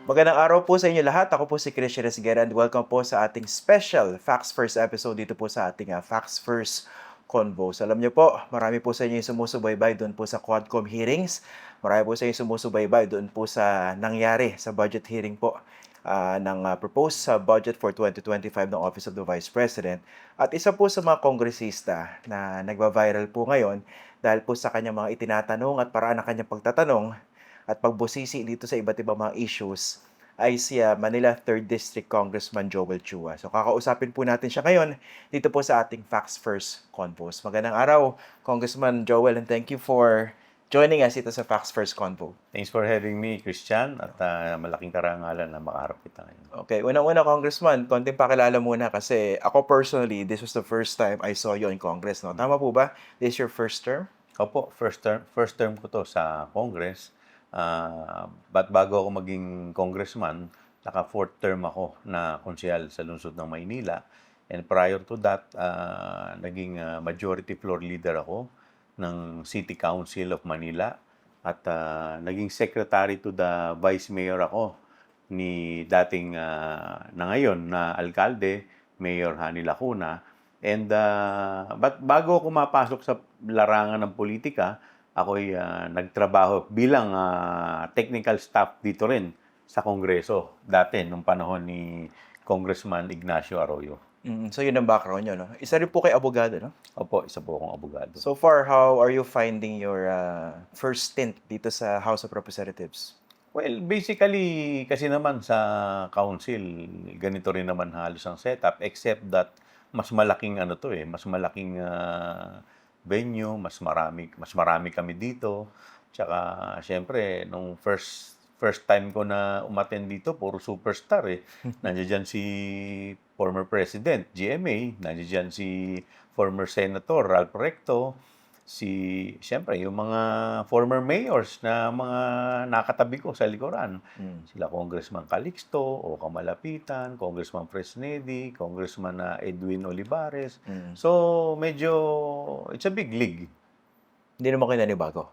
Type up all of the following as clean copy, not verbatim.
Magandang araw po sa inyo lahat. Ako po si Christian Esguera and welcome po sa ating special Facts First episode dito po sa ating Facts First Convos. Alam niyo po, marami po sa inyo yung sumusubaybay doon po sa Quadcom hearings. Marami po sa inyo sumusubaybay doon po sa nangyari sa budget hearing po ng proposed budget for 2025 ng Office of the Vice President. At isa po sa mga kongresista na nagva-viral po ngayon dahil po sa kanyang mga itinatanong at paraan ng kanyang pagtatanong at pagbusisi dito sa iba't ibang mga issues ay si Manila 3rd District Congressman Joel Chua. So kakausapin po natin siya ngayon dito po sa ating Facts First Convos. Magandang araw, Congressman Joel, and thank you for joining us dito sa Facts First Convo. Thanks for having me, Christian, at malaking karangalan na makaharap kita ngayon. Okay, unang-una, Congressman, konting pakilala muna kasi ako personally, this was the first time I saw you in Congress. No? Tama po ba? This is your first term? Opo, first term ko to sa Congress. But bago ako maging congressman, naka-fourth term ako na konsyal sa lungsod ng Maynila. And prior to that, naging majority floor leader ako ng City Council of Manila. At naging secretary to the vice mayor ako ni dating na ngayon na alkalde, Mayor Hani Lacuna. And but bago ako mapasok sa larangan ng politika, ako'y nagtrabaho bilang technical staff dito rin sa Kongreso dati nung panahon ni Congressman Ignacio Arroyo. So yun ang background nyo, no? Isa rin po kay abogado, no? Opo, isa po akong abogado. So far, how are you finding your first stint dito sa House of Representatives? Well, basically, kasi naman sa council, ganito rin naman halos ang setup, except that mas malaking mas malaking venue, mas marami kami dito. Tsaka, syempre, nung first time ko na umattend dito, puro superstar eh. Nandiyan si former President, GMA, nandiyan si former Senator Ralph Recto, siyempre, yung mga former mayors na mga nakatabi ko sa likuran. Sila Congressman Calixto, o Kamalapitan, Congressman Fresnedi, Congressman Edwin Olivares. So, medyo, it's a big league. Hindi naman kayo nanibago?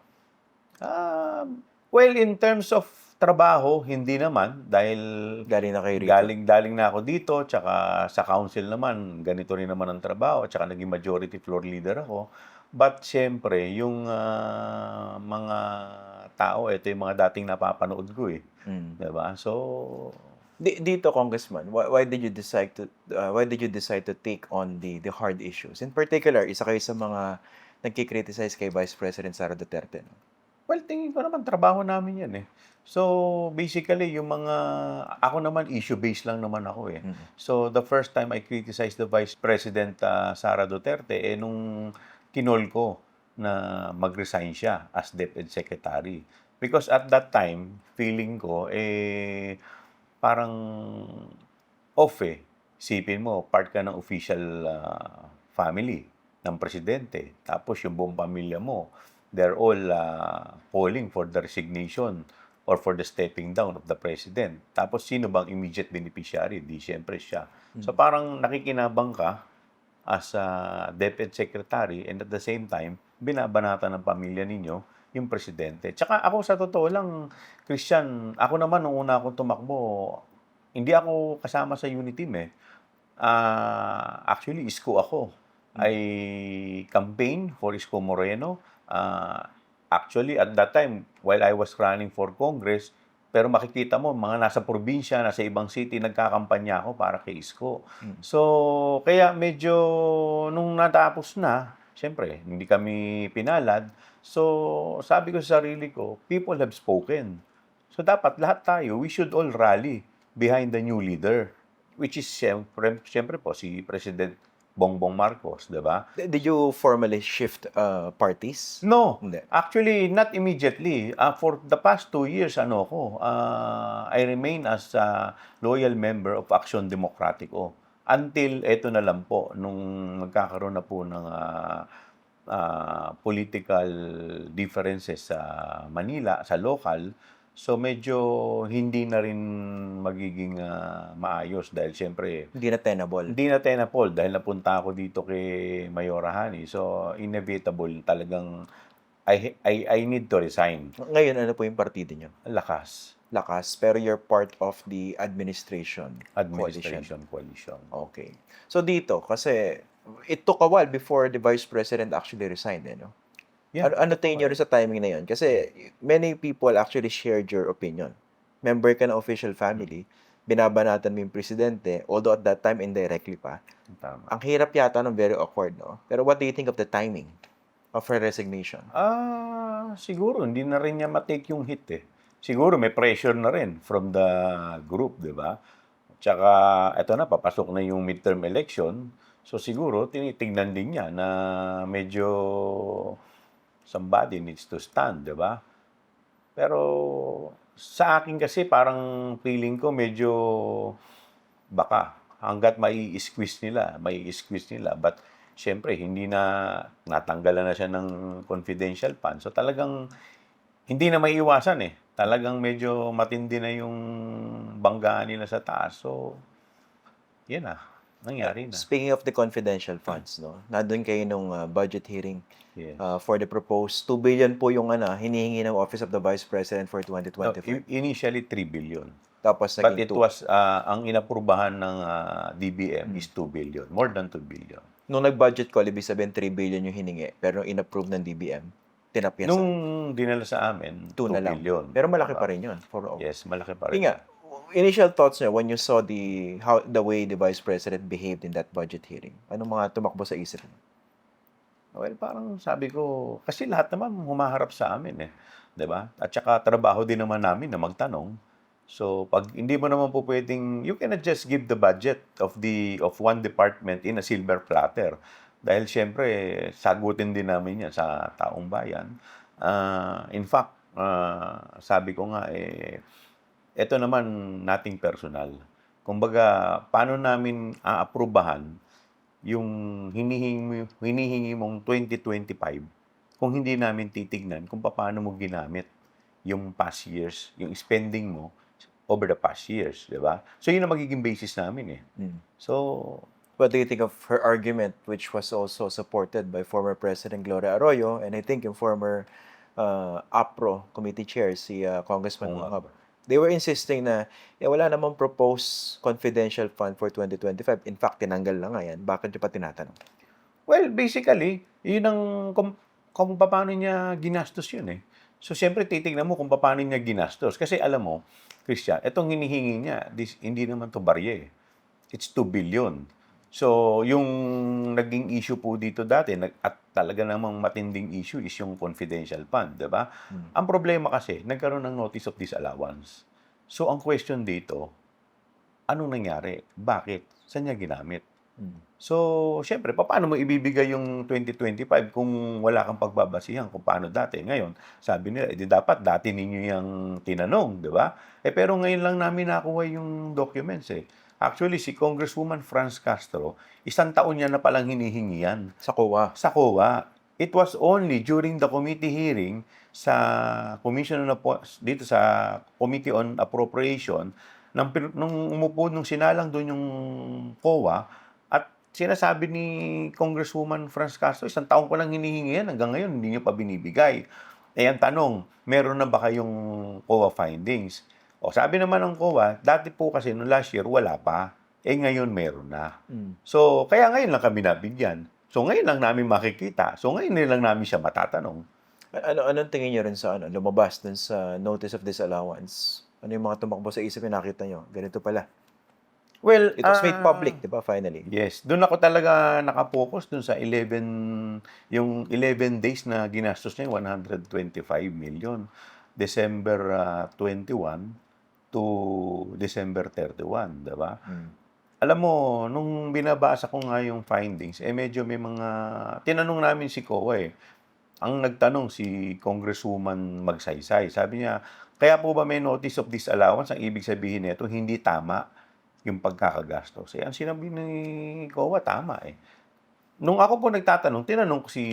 Well, in terms of trabaho, hindi naman. Dahil Galing na kayo rito? Galing na ako dito, tsaka sa council naman, ganito rin naman ang trabaho, tsaka naging majority floor leader ako. But siyempre, yung mga tao, ito yung mga dating napapanood ko eh. Diba? So, dito, Congressman, why did you decide to take on the hard issues? In particular, isa kayo sa mga nagki-criticize kay Vice President Sara Duterte. No? Well, tingin ko naman, trabaho namin yan eh. So, basically, yung mga, ako naman, issue-based lang naman ako eh. So, the first time I criticized the Vice President Sara Duterte, nung kinol ko na mag-resign siya as DepEd Secretary. Because at that time, feeling ko, parang off eh. Isipin mo, part ka ng official family ng presidente. Tapos yung buong pamilya mo, they're all calling for the resignation or for the stepping down of the president. Tapos sino bang immediate beneficiary? Di siyempre siya. So parang nakikinabang ka as a DepEd Secretary and at the same time, binabanatan ng pamilya ninyo yung presidente. Tsaka ako sa totoo lang, Christian, ako naman nung una akong tumakbo, hindi ako kasama sa unity team eh. Actually, isko ako. I campaign for Isko Moreno. Actually, at that time, while I was running for Congress, pero makikita mo, mga nasa probinsya, nasa ibang city, nagkakampanya ako para kay Isko. So, kaya medyo, nung natapos na, syempre, hindi kami pinalad. So, sabi ko sa sarili ko, people have spoken. So, dapat lahat tayo, we should all rally behind the new leader. Which is, syempre po, si President Bongbong Marcos, di ba? Did you formally shift parties? No. Hindi. Actually, not immediately. For the past 2 years, I remain as a loyal member of Action Democratico. Until, eto na lang po, nung magkakaroon na po ng political differences sa Manila, sa local, so medyo hindi na rin magiging maayos dahil siyempre Hindi na tenable. hindi na tenable dahil napunta ako dito kay Mayora Hani. So inevitable talagang I need to resign. Ngayon, ano po yung partido nyo? Lakas. lakas, pero you're part of the coalition. Administration coalition. Okay. So dito, kasi it took a while before the Vice President actually resigned, no? Yeah. Ano tingin nyo rin sa timing na yun? Kasi many people actually shared your opinion. Member ka ng official family, binabanatan mo yung presidente, although at that time indirectly pa. Tama. Ang hirap yata ng very awkward, no? Pero what do you think of the timing of her resignation? Siguro hindi na rin niya ma-take yung hit eh. Siguro may pressure na rin from the group, di ba? Tsaka eto na, papasok na yung midterm election. So siguro tinitingnan din niya na medyo somebody needs to stand, di ba? Pero sa akin kasi parang feeling ko medyo baka hangga't mai-squeeze nila. But syempre, hindi na natanggalan na siya ng confidential fund. So talagang hindi na maiiwasan eh. Talagang medyo matindi na yung banggaan nila sa taas. So, yan na. Nangyari na. Speaking of the confidential funds, no? Nandun kayo nung budget hearing Yes. for the proposed 2 billion po yung hinihingi ng Office of the Vice President for No, 2025. initially 3 billion. Tapos But naging it 2. was, ang inaprubahan ng DBM is 2 billion. More than 2 billion. Nung nag-budget call, ibig sabihin 3 billion yung hiningi. Pero inapprove ng DBM, tinapyasan. Nung dinala sa amin, 2 na 2 lang. billion. Pero malaki pa rin yun. For all. Yes, malaki pa Hindi rin. nga, initial thoughts niyo when you saw the way the Vice President behaved in that budget hearing? Anong mga tumakbo sa isip niyo? Well, parang sabi ko, kasi lahat naman humaharap sa amin eh. 'Di ba? At saka trabaho din naman namin na magtanong. So, pag hindi mo naman po pwedeng, you cannot just give the budget of one department in a silver platter. Dahil syempre, sagutin din namin yan sa taong bayan. In fact, sabi ko nga, ito naman nating personal. Kumbaga, paano namin aaprubahan yung hinihingi mong 2025 kung hindi namin titignan kung paano mo ginamit yung past years, yung spending mo over the past years, di ba? So, yun ang magiging basis namin eh. So, What do you think of her argument, which was also supported by former President Gloria Arroyo and I think yung former APRO committee chair, si Congressman Oo nga. Mangab? They were insisting na wala namang proposed confidential fund for 2025. In fact, tinanggal na nga yan. Bakit nyo pa tinatanong? well, basically, yun ang kung paano niya ginastos yun eh. So, siyempre, titignan mo kung paano niya ginastos. Kasi alam mo, Christian, itong hinihingi niya, hindi naman to barya eh. It's 2 billion. So, yung naging issue po dito dati, at talaga namang matinding issue is yung confidential fund, di ba? Ang problema kasi, nagkaroon ng notice of disallowance. So, ang question dito, anong nangyari? Bakit? Saan niya ginamit? So, syempre, paano mo ibibigay yung 2025 kung wala kang pagbabasihan kung paano dati? Ngayon, sabi nila, dapat dati ninyo yung tinanong, di ba? Pero ngayon lang namin nakuha yung documents eh. Actually, si Congresswoman Franz Castro, 1 taon niya na palang hinihingi yan Sa COA. sa COA. It was only during the committee hearing sa dito sa Committee on Appropriation nung umupo nung sinalang doon yung COA at sinasabi ni Congresswoman Franz Castro, 1 taon ko lang hinihingi yan, hanggang ngayon hindi niyo pa binibigay. Ang tanong, meron na ba kayong COA findings? O sabi naman ng COA, dati po kasi noong last year wala pa. Ngayon meron na. So, kaya ngayon lang kami nabigyan. So, ngayon lang namin makikita. So, ngayon lang namin siya matatanong. Anong tingin nyo rin sa lumabas dun sa notice of disallowance? Ano yung mga tumakbo sa isip yung nakita nyo? Ganito pala. Well, It was made public, di ba, finally? Yes, doon ako talaga nakapokus doon sa 11 days na ginastos niya, 125 million. December 21 to December 31, di ba? Alam mo, nung binabasa ko nga yung findings, medyo may mga tinanong namin si COA eh. Ang nagtanong si Congresswoman Magsaysay. Sabi niya, kaya po ba may notice of disallowance? Ang ibig sabihin nito, hindi tama yung pagkakagastos. Ang sinabi ni COA, tama eh. Nung ako po nagtatanong, tinanong ko si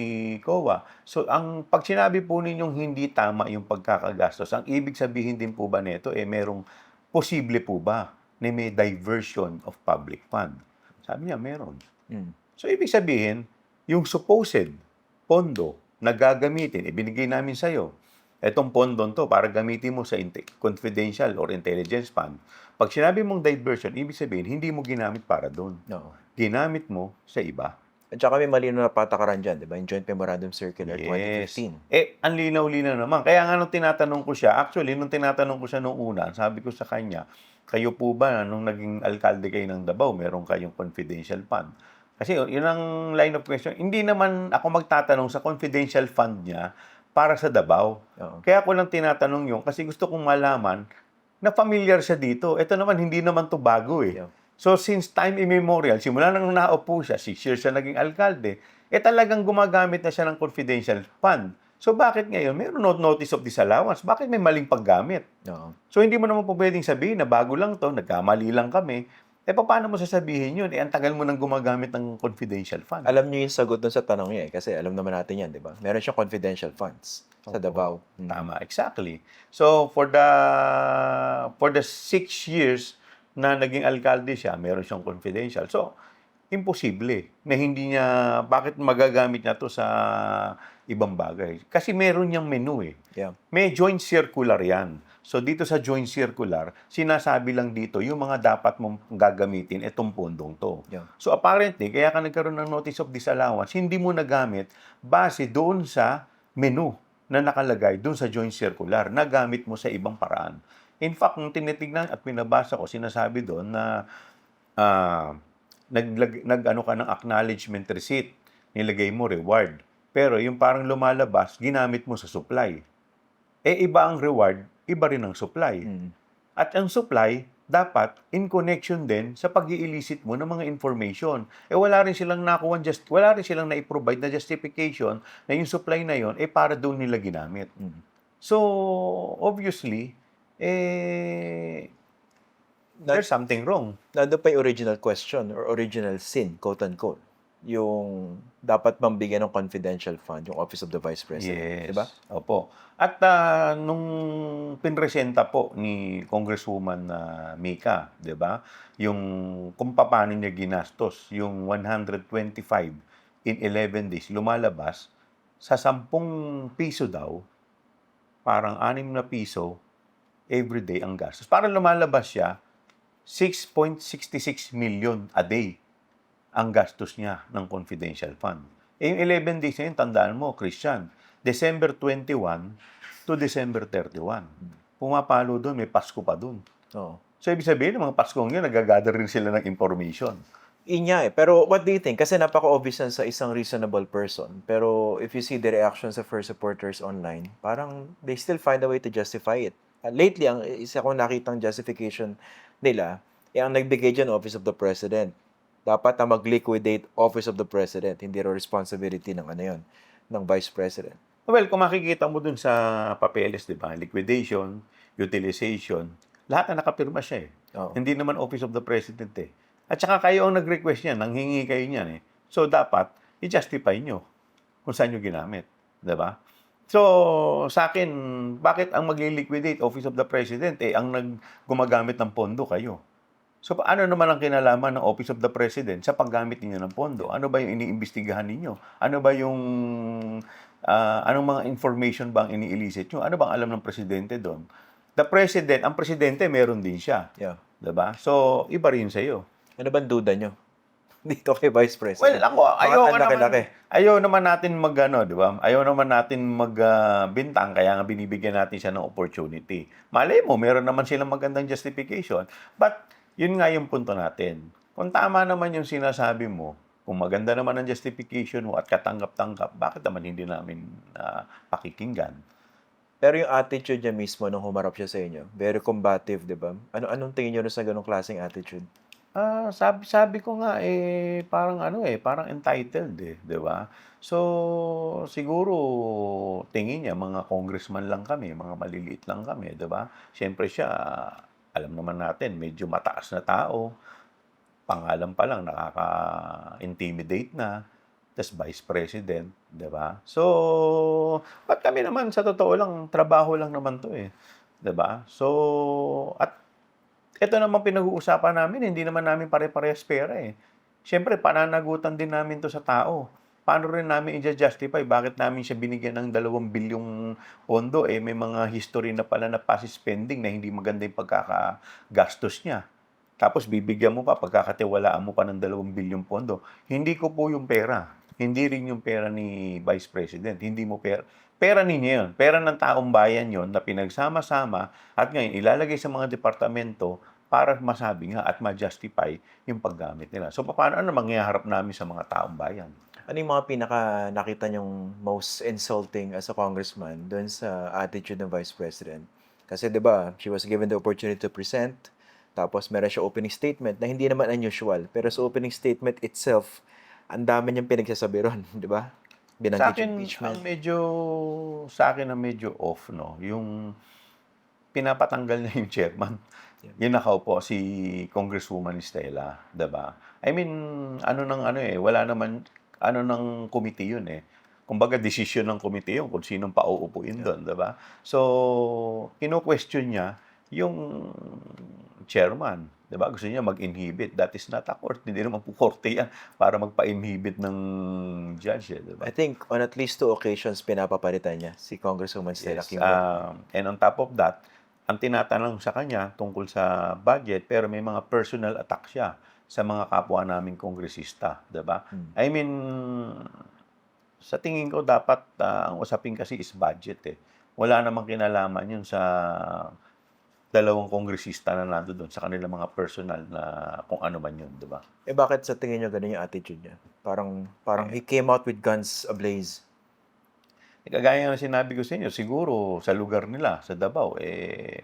COA. So, pag sinabi po ninyong hindi tama yung pagkakagastos, ang ibig sabihin din po ba nito, merong posible po ba na may diversion of public fund? Sabi niya, meron. So, ibig sabihin, yung supposed pondo na gagamitin, ibinigay namin sa'yo, etong pondon to para gamitin mo sa confidential or intelligence fund. Pag sinabi mong diversion, ibig sabihin, hindi mo ginamit para doon. Oo. Ginamit mo sa iba. At saka may malinaw na patakaran dyan, di ba? Yung Joint Memorandum Circular Yes. 2015. Ang linaw-linaw naman. Kaya nga nung tinatanong ko siya, actually, nung tinatanong ko siya nung una, sabi ko sa kanya, kayo po ba, nung naging alkalde kayo ng Davao, meron kayong confidential fund? Kasi yun ang line of question. Hindi naman ako magtatanong sa confidential fund niya para sa Davao. Oo. Kaya ko lang tinatanong yun kasi gusto kong malaman na familiar siya dito. Ito naman, hindi naman to bago eh. Yeah. So, since time immemorial, simula nang naupo siya, 6 years siya naging alkalde, talagang gumagamit na siya ng confidential fund. So, bakit ngayon? Meron notice of disallowance. Bakit may maling paggamit? Oo. So, hindi mo naman po pwedeng sabihin na bago lang to, nagkamali lang kami. Paano mo sasabihin yun? Ang tagal mo nang gumagamit ng confidential fund. Alam niyo yung sagot dun sa tanong niya kasi alam naman natin yan, di ba? Meron siyang confidential funds sa Davao. Tama, exactly. So, for the 6 years na naging alkalde siya, meron siyang confidential. So, imposible na hindi niya, bakit magagamit niya to sa ibang bagay? Kasi meron niyang menu eh. Yeah. May joint circular yan. So, dito sa joint circular, sinasabi lang dito yung mga dapat mong gagamitin itong pondong to. Yeah. So, apparently, kaya ka nagkaroon ng notice of disallowance, hindi mo nagamit base doon sa menu na nakalagay doon sa joint circular na gamit mo sa ibang paraan. In fact, kung tinitignan at pinabasa ko, sinasabi doon na nag-ano ka ng acknowledgement receipt, nilagay mo reward. Pero yung parang lumalabas, ginamit mo sa supply. Iba ang reward, iba rin ang supply. At ang supply, dapat in connection din sa pag-i-elicit mo ng mga information. Wala rin silang wala rin silang na-provide na justification na yung supply na yon para doon nila ginamit. So, obviously, there's something wrong. Nandun pa yung original question or original sin, quote-unquote. Yung dapat bang bigyan ng confidential fund, yung Office of the Vice President. Yes. Diba? Opo. At nung pinresenta po ni Congresswoman Mika, 'di ba? Yung kung paano niya ginastos yung 125 in 11 days lumalabas sa 10 piso daw, parang 6 na piso everyday ang gastos. Para lumalabas siya 6.66 million a day ang gastos niya ng confidential fund. Yung 11 days na yun, tandaan mo, Christian, December 21 to December 31. Pumapalo doon, may Pasko pa doon. Oo. So, ibig sabihin, ng mga Paskong yun, nagagather rin sila ng information. Inya Pero what do you think? Kasi napaka-obvious yan sa isang reasonable person. Pero if you see the reactions of her supporters online, parang they still find a way to justify it. Lately, ang isa kong nakitang justification nila, ang nagbigay dyan, Office of the President. Dapat na mag-liquidate Office of the President. Hindi rin responsibility ng ng Vice President. Well, kung makikita mo dun sa papeles, di ba? Liquidation, utilization, lahat na nakapirma siya eh. Oo. Hindi naman Office of the President eh. At saka kayo ang nag-request niyan, nanghingi kayo niyan eh. So, dapat, i-justify nyo kung saan nyo ginamit. Di ba? So, sa akin, bakit ang mag-liquidate Office of the President ang gumagamit ng pondo kayo? So, ano naman ang kinalaman ng Office of the President sa paggamit ninyo ng pondo? Ano ba yung iniimbestigahan ninyo? Ano ba yung, anong mga information ba ang ini-elicit nyo? Ano bang alam ng Presidente doon? Ang Presidente, meron din siya. Yeah. Diba? So, iba rin sa'yo. Ano bang duda nyo? Dito kay Vice President. Well, ako, laki-laki. ayaw naman natin di ba? Ayaw naman natin magbintang, kaya nga binibigyan natin siya ng opportunity. Malay mo, meron naman silang magandang justification. But, yun nga yung punto natin. Kung tama naman yung sinasabi mo, kung maganda naman ang justification mo at katanggap-tanggap, bakit naman hindi namin pakikinggan? Pero yung attitude niya mismo nung humarap siya sa inyo, very combative, di ba? Anong tingin niyo sa ganong klaseng attitude? Sabi ko nga parang entitled di ba? So siguro tingin niya mga congressman lang kami, mga maliliit lang kami, di ba? Siyempre siya, alam naman natin, medyo mataas na tao. Pangalan pa lang nakaka-intimidate na. Tas Vice President, di ba? So, ba't kami naman sa totoo lang, trabaho lang naman 'to eh. Di ba? So, at ito naman pinag-uusapan namin, hindi naman namin pare-parehas pera eh. Siyempre, pananagutan din namin to sa tao. paano rin namin i-justify bakit namin siya binigyan ng 2 bilyong pondo, eh, may mga history na pala na past spending na hindi maganda yung pagkakagastos niya. Tapos bibigyan mo pa, pagkakatiwalaan mo pa ng 2 bilyong pondo. Hindi ko po yung pera. Hindi rin yung pera ni Vice President. Hindi mo pera. Pera ninyo yun. Pera ng taong bayan yon na pinagsama-sama at ngayon ilalagay sa mga departamento para masabi nga at ma-justify yung paggamit nila. So, paano ano mangyaharap namin sa mga taong bayan? Ano yung mga pinaka nakita niyong most insulting as a congressman doon sa attitude ng Vice President? Kasi 'di ba, she was given the opportunity to present, tapos meron siya opening statement na hindi naman unusual. Pero sa opening statement itself, ang dami niyang pinagsasabi ron, 'di ba? Sa Binanggit yung akin, impeachment. ang medyo off, no? Yung pinapatanggal niya yung chairman. Yeah. Yung nakaupo, si Congresswoman Estela, 'di ba? I mean, wala naman, ng committee yun eh. Kumbaga, desisyon ng committee yun kung sinong pauupuin Yeah. doon, 'di ba? So, kino-question niya yung chairman, 'di ba? Gusto niya mag-inhibit. That is not a court. Hindi naman po korte yan para magpa-inhibit ng judge, eh, 'di ba? I think on at least 2 occasions pinapapalitan niya si Congresswoman Stella Yes, Kimbo. and on top of that, ang tinatanong sa kanya tungkol sa budget, pero may mga personal attack siya sa mga kapwa naming kongresista, 'di ba? I mean, sa tingin ko dapat, ang usapin kasi is budget, eh. Wala namang kinalaman 'yun sa dalawang kongresista na nandoon sa kanilang mga personal na kung ano man 'yun, 'di ba? Eh bakit sa tingin niyo ganun yung attitude niya? Parang he came out with guns ablaze. Kagaya ng sinabi ko sa inyo, siguro sa lugar nila, sa Davao, eh,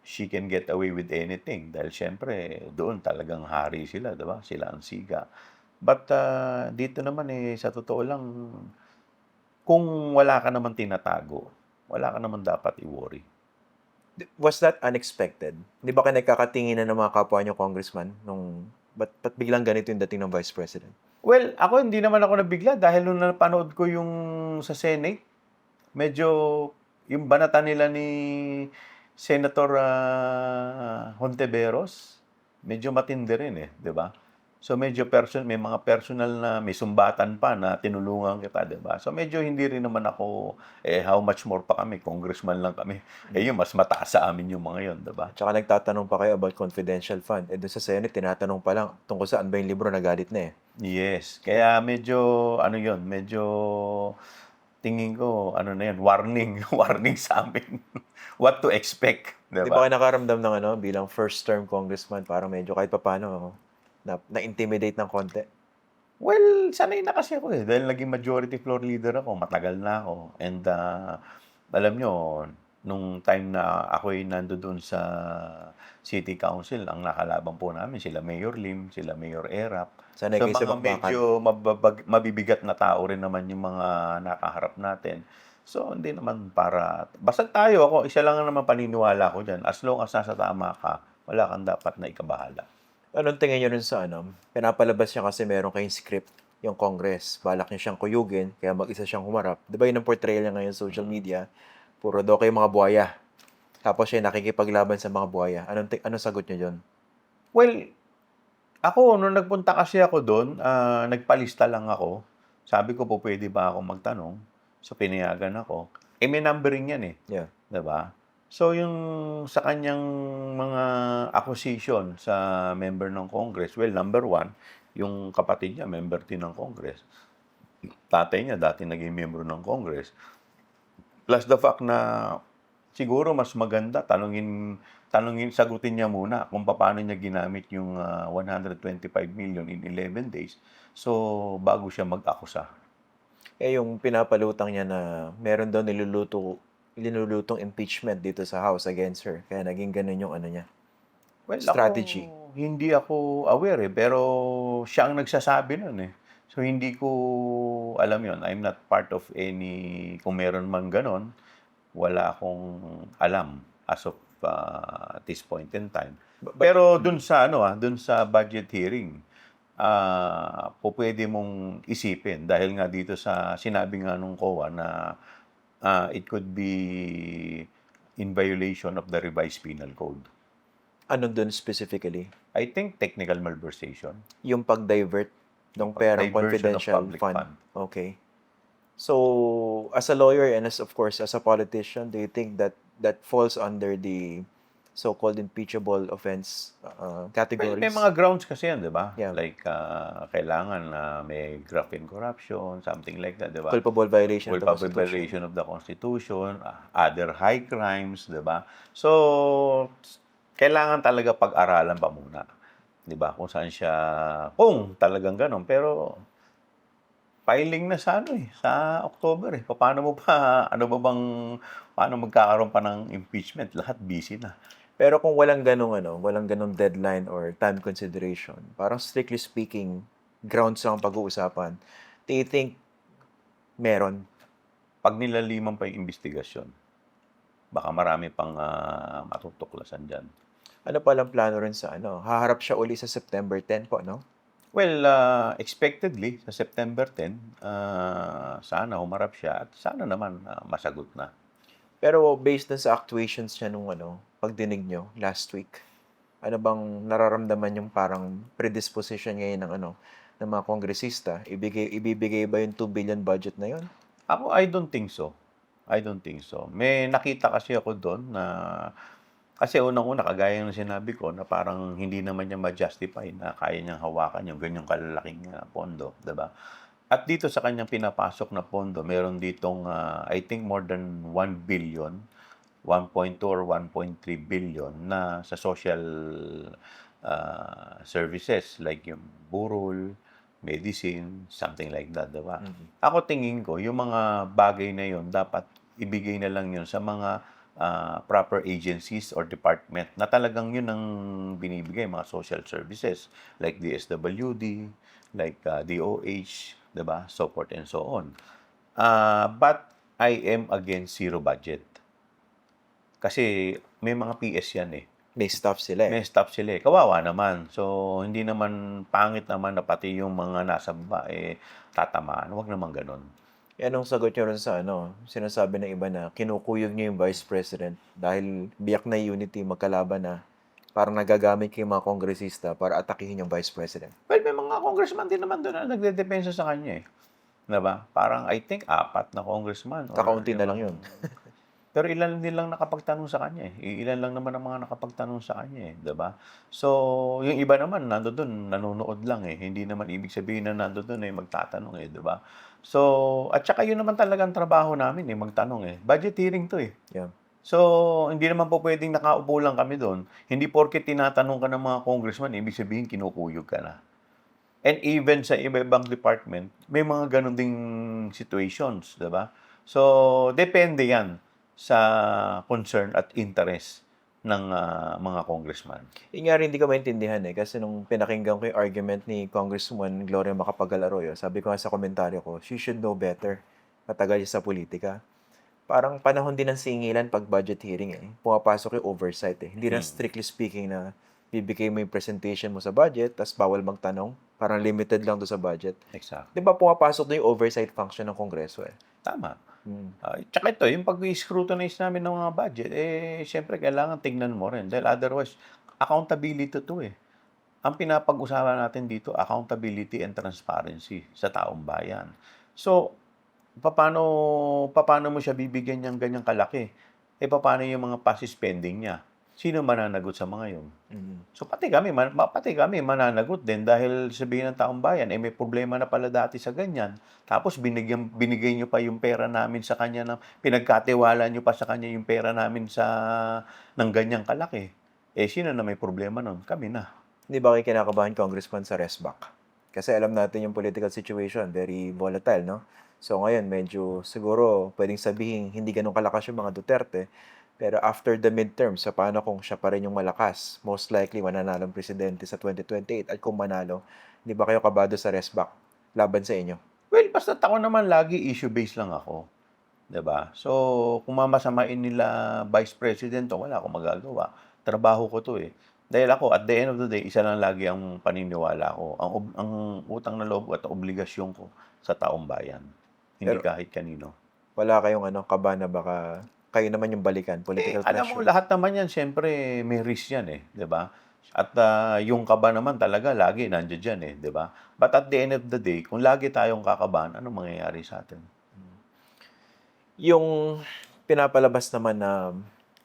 she can get away with anything dahil siyempre doon talagang hari sila, 'di ba? Sila ang siga. But, dito naman, eh, sa totoo lang, kung wala ka naman tinatago, wala ka naman dapat i-worry. Was that unexpected? 'Di ba kayo nagkakatinginan ng mga kapwa niyo congressman nung ba't biglang ganito yung dating ng Vice President? Well, ako hindi naman ako nabigla dahil nung napanood ko yung sa Senate, medyo yung banata nila ni Senator, Hontiveros, medyo matindi rin, eh, 'di ba? So medyo may mga personal na may sumbatan pa na tinulungan kita, 'di ba? So medyo hindi rin naman ako, how much more pa kami, congressman lang kami. Eh, yun mas mataas sa amin yung mga yun, 'di ba? Tsaka nagtatanong pa kayo about confidential fund. Eh, doon sa Senate, tinatanong pa lang tungkol saan ba yung libro, nagalit na eh. Yes, kaya medyo ano yun, medyo tingin ko ano na yun, warning, warning sa amin. What to expect, 'di Di ba ba? kayo nakaramdam ng bilang first term congressman, parang medyo kahit papaano, na-intimidate ng konti? Well, sanay na kasi ako, eh, dahil naging majority floor leader ako, matagal na ako. And, alam nyo, nung time na ako'y nandoon sa City Council, ang nakalaban po namin sila Mayor Lim, sila Mayor Erap. Sanay So, kayo sa mga bakbakan. medyo mabibigat na tao rin naman yung mga nakaharap natin. So, hindi naman basta tayo, isa lang naman paniniwala ko dyan, as long as nasa tama ka, wala kang dapat na ikabahala. Anong tingin niyo rin sa pinapalabas niya kasi meron kayong script, yung Congress. Balak niya siyang kuyugin, kaya mag-isa siyang humarap. Di ba yun ang portrayal niya ngayon sa social media? Puro daw kayo mga buhaya. Tapos siya nakikipaglaban sa mga buhaya. Anong sagot niyo dyan? Well, ako, nung nagpunta kasi ako doon, nagpalista lang ako. Sabi ko po, pwede ba ako magtanong? So, pinayagan ako. Eh, may numbering yan eh. Yeah. 'Di ba? So, yung sa kanyang mga accusation sa member ng Congress, well, number one, yung kapatid niya, member din ng Congress. Tatay niya, dati naging member ng Congress. Plus the fact na siguro mas maganda, sagutin niya muna kung paano niya ginamit yung 125 million in 11 days. So, bago siya mag-akusa. Eh, yung pinapalutang niya na meron daw nilulutong impeachment dito sa House against her. Kaya naging ganun yung niya. Well, Strategy. hindi ako aware, pero siya ang nagsasabi nun, eh. So, hindi ko alam yon. I'm not part of any, kung meron man ganon, wala akong alam as of this point in time. Pero dun sa dun sa budget hearing, pwede mong isipin dahil nga dito sa sinabi nga nung COA na it could be in violation of the revised penal code. Ano dun specifically? I think technical malversation. Yung pag-divert Ng perang Diversion of confidential public fund. fund. Okay. So, as a lawyer and as of course as a politician, do you think that that falls under the so-called impeachable offense Well, may categories? mga grounds kasi yan, di ba? Yeah. Like, kailangan na may graft in corruption, something like that, di ba? Culpable violation of the Culpable Constitution. violation of the Constitution, other high crimes, di ba? So, kailangan talaga pag-aralan pa muna. Di ba? Kung saan siya, kung talagang ganun. Pero, filing na sa sa October eh. Paano mo pa, ano ba bang, paano magkakaroon pa ng impeachment? Lahat busy na. Pero kung walang ganong deadline or time consideration, parang strictly speaking, grounds lang ang pag-uusapan. Do you think meron? Pag nilaliman pa yung investigasyon, baka marami pang matutuklasan dyan. Ano palang plano rin sa haharap siya uli sa September 10 po, no? Well, expectedly, sa September 10, sana humarap siya at sana naman masagot na. Pero based dun sa actuations niya nung pagdinig nyo last week, ano bang nararamdaman yung parang predisposition ngayon ng mga kongresista? Ibibigay ba yung 2 billion budget na yun? Ako, I don't think so. I don't think so. May nakita kasi ako doon na kasi unang-una, kagaya ng sinabi ko, na parang hindi naman niya ma-justify na kaya niyang hawakan yung ganyang kalalaking pondo, diba? At dito sa kanyang pinapasok na pondo, meron ditong, I think, more than 1 billion, 1.2 or 1.3 billion na sa social services like yung burol, medicine, something like that, diba? Ako tingin ko, yung mga bagay na yun, dapat ibigay na lang yun sa mga proper agencies or department na talagang yun ang binibigay, mga social services like DSWD, like DOH, diba? So forth and so on. But I am against zero budget. Kasi may mga PS yan eh. May staff sila May staff sila eh. Kawawa naman. So, hindi naman pangit naman na pati yung mga nasa baba tatamaan. Huwag naman ganun. Anong sagot nyo rin sa sinasabi ng iba na kinukuyog niyo yung Vice President dahil biyak na unity, magkalaban na, parang nagagamit kayo mga kongresista para atakihin yung Vice President? Well, may mga congressman din naman doon na nagdedepensa sa kanya eh. Diba? Parang I think 4 na congressman. Kakaunti na lang yun. Pero ilan din lang nakapagtanong sa kanya eh. Ilan lang naman ang mga nakapagtanong sa kanya eh. Diba? So, yung iba naman nandoon, nanonood lang eh. Hindi naman ibig sabihin na nandoon eh, magtatanong eh. Diba? So, at saka yun naman talagang trabaho namin eh, magtanong eh. Budget hearing to eh. Yeah. So, hindi naman po pwedeng nakaupo lang kami doon. Hindi porket tinatanong ka ng mga congressman, ibig sabihin kinukuyog ka na. And even sa iba-ibang department, may mga ganun ding situations, diba? So, depende yan sa concern at interest ng mga congressman. Yun nga rin hindi ko maintindihan eh. Kasi nung pinakinggan ko yung argument ni Congresswoman Gloria Macapagal Arroyo, sabi ko nga sa komentaryo ko, she should know better. Matagal siya sa politika. Parang panahon din ng singilan pag budget hearing eh. Pumapasok yung oversight eh. Hindi na strictly speaking na bibigay mo yung presentation mo sa budget, tas bawal magtanong. Parang limited lang to sa budget. Exactly. Di ba pumapasok doon yung oversight function ng Kongreso eh? Tama. Tsaka ito, yung pag-scrutinize namin ng mga budget, syempre kailangan tingnan mo rin. Dahil otherwise, accountability to eh. Ang pinapag-usapan natin dito, accountability and transparency sa taong bayan. So, paano mo siya bibigyan niyang ganyang kalaki? Paano yung mga past spending niya? Sino mananagot sa mga yun? So, pati kami mananagot din dahil sabihin ng taong bayan, may problema na pala dati sa ganyan. Tapos, binigay niyo pa yung pera namin sa kanya, pinagkatiwala niyo pa sa kanya yung pera namin ng ganyang kalaki. Sino na may problema nun? Kami na. Hindi ba kayo kinakabahan, Congressman, sa RESBAC? Kasi alam natin yung political situation, very volatile, no? So ngayon, medyo siguro pwedeng sabihin hindi ganun kalakas yung mga Duterte. Pero after the midterm, sa paano kung siya pa rin yung malakas, most likely mananalo ang presidente sa 2028. At kung manalo, hindi ba kayo kabado sa RESBAC laban sa inyo? Well, basta ako naman lagi issue-based lang ako. 'Di ba? So, kung mamasamain nila Vice President, wala akong magagawa. Trabaho ko 'to eh. Dahil ako, at the end of the day, isa lang lagi ang paniniwala ko. Ang utang na loob at obligasyon ko sa taong bayan. Hindi kahit kanino. Wala kayong kaba na baka kayo naman yung balikan, political Alam mo, pressure? lahat naman yan, siyempre, may risk yan eh. 'Di ba? At yung kaba naman talaga lagi nandiyan diyan, eh, 'di ba? But at the end of the day, kung lagi tayong kakabahan, anong mangyayari sa atin? Yung pinapalabas naman na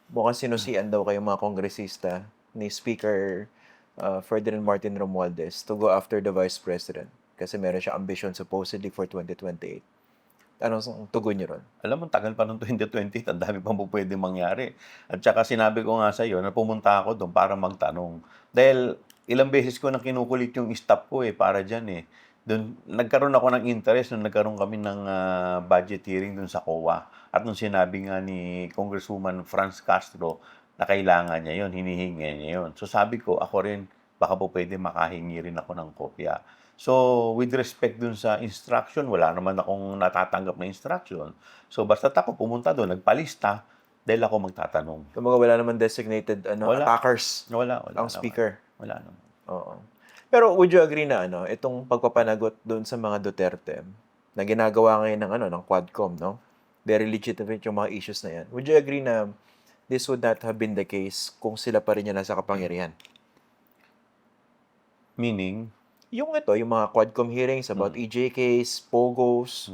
mukhang sinusian daw kayong mga kongresista ni Speaker Ferdinand Martin Romualdez to go after the Vice President kasi meron siya ambition supposedly for 2028. Anong tugon niyo ron? Alam mo, tagal pa nung 2020, ang dami pang pupuwedeng mangyari. At saka sinabi ko nga sa'yo na pumunta ako do'n para magtanong. Dahil ilang beses ko na kinukulit yung staff ko, eh, para diyan, eh. Do'n nagkaroon ako ng interest nung nagkaroon kami ng, budget hearing do'n sa COA. At nung sinabi nga ni Congresswoman Franz Castro na kailangan niya 'yon, hinihingi niya 'yon. So sabi ko, ako rin, baka po puwede makahingi rin ako ng kopya. So, with respect dun sa instruction, wala naman akong natatanggap na instruction. So, basta't ako pumunta doon, nagpalista, dahil ako magtatanong. Kumbaga wala naman designated Wala. attackers Wala ang naman. speaker. Wala naman. Oo. Pero would you agree na itong pagpapanagot doon sa mga Duterte na ginagawa ngayon ng Quadcom, no? Very legitimate yung mga issues na yan. Would you agree na this would not have been the case kung sila pa rin yung nasa kapangyarihan? Meaning, Yung yung mga Quadcom hearings about EJ case, Pogos,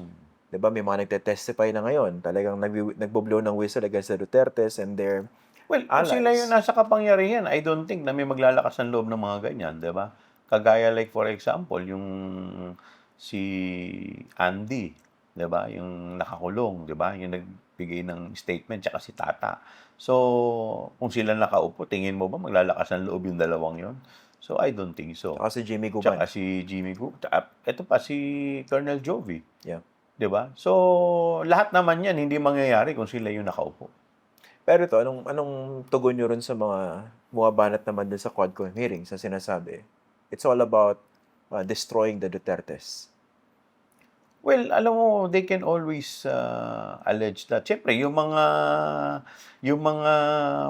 'di ba? May mga nagte-testify na ngayon. Talagang nagbo-blow ng whistle against the Dutertes and their well, kung sila allies. yung nasa kapangyarihan, I don't think na may maglalakas ng loob ng mga ganyan, di ba? Kagaya like for example, yung si Andy, di ba? Yung nakakulong, di ba? Yung nagbigay ng statement, tsaka si Tata. So, kung sila nakaupo, tingin mo ba maglalakas ng loob yung dalawang yon? So, I don't think so. Saka si Jimmy Guban. Tsaka si Jimmy Gu. Ito pa si Colonel Jovi. Yeah. 'Di ba? So, lahat naman 'yan hindi mangyayari kung sila yung nakaupo. Pero ito, anong tugon nyo rin sa mga bumabanat naman din sa Quadcom hearings na sinasabi? It's all about destroying the Dutertes. Well, alam mo, they can always allege that. Siyempre, yung mga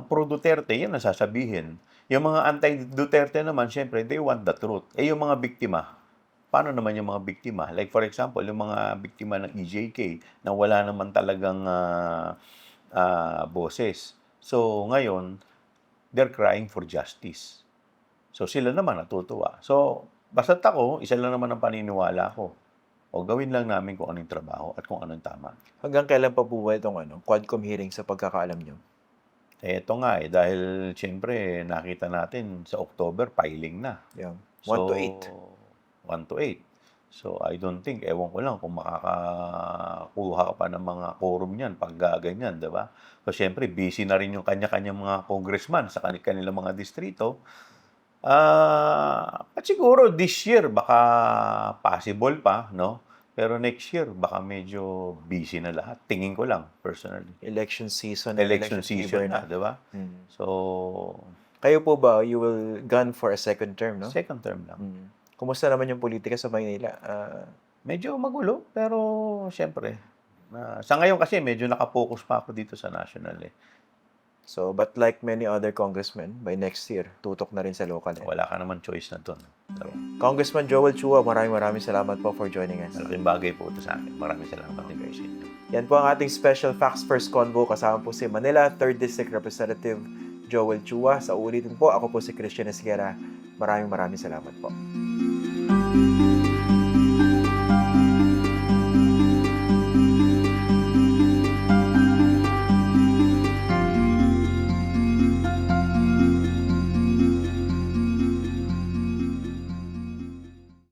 pro-Duterte, yan ang sasabihin. Yung mga anti-Duterte naman, siyempre, they want the truth. Eh, yung mga biktima, paano naman yung mga biktima? Like for example, yung mga biktima ng EJK na wala naman talagang boses. So, ngayon, they're crying for justice. So, sila naman natutuwa. So, basta't ako, isa lang naman ang paniniwala ko. O gawin lang namin kung anong trabaho at kung anong tama. Hanggang kailan pa po ba itong Quadcom hearing sa pagkakaalam nyo? Eh, ito nga dahil siyempre nakita natin sa October, filing na. Yeah. 1 So, to 8. 1 to 8. So, I don't think, ewan ko lang kung makakakuha ka pa ng mga quorum niyan pag ganyan, di ba? So, siyempre, busy na rin yung kanya-kanyang mga congressman sa kanilang mga distrito. At siguro this year, baka possible pa, no? Pero next year, baka medyo busy na lahat. Tingin ko lang, personally. Election season. Election season fever na, di ba? Mm. So, Kayo po ba, you will gun for a second term, no? second term lang. Mm. Kumusta naman yung politika sa Maynila? Medyo magulo, pero siyempre, sa ngayon kasi medyo nakapokus pa ako dito sa national eh. So, but like many other congressmen, by next year, tutok na rin sa local. Wala ka naman choice na doon. So, Congressman Joel Chua, maraming salamat po for joining us. malaking bagay po ito sa akin. Maraming salamat din kayo sa inyo. Yan po ang ating special Facts First Convo. Kasama po si Manila 3rd District Representative Joel Chua. Sa ulitin po, ako po si Christian Esguera. Maraming salamat po.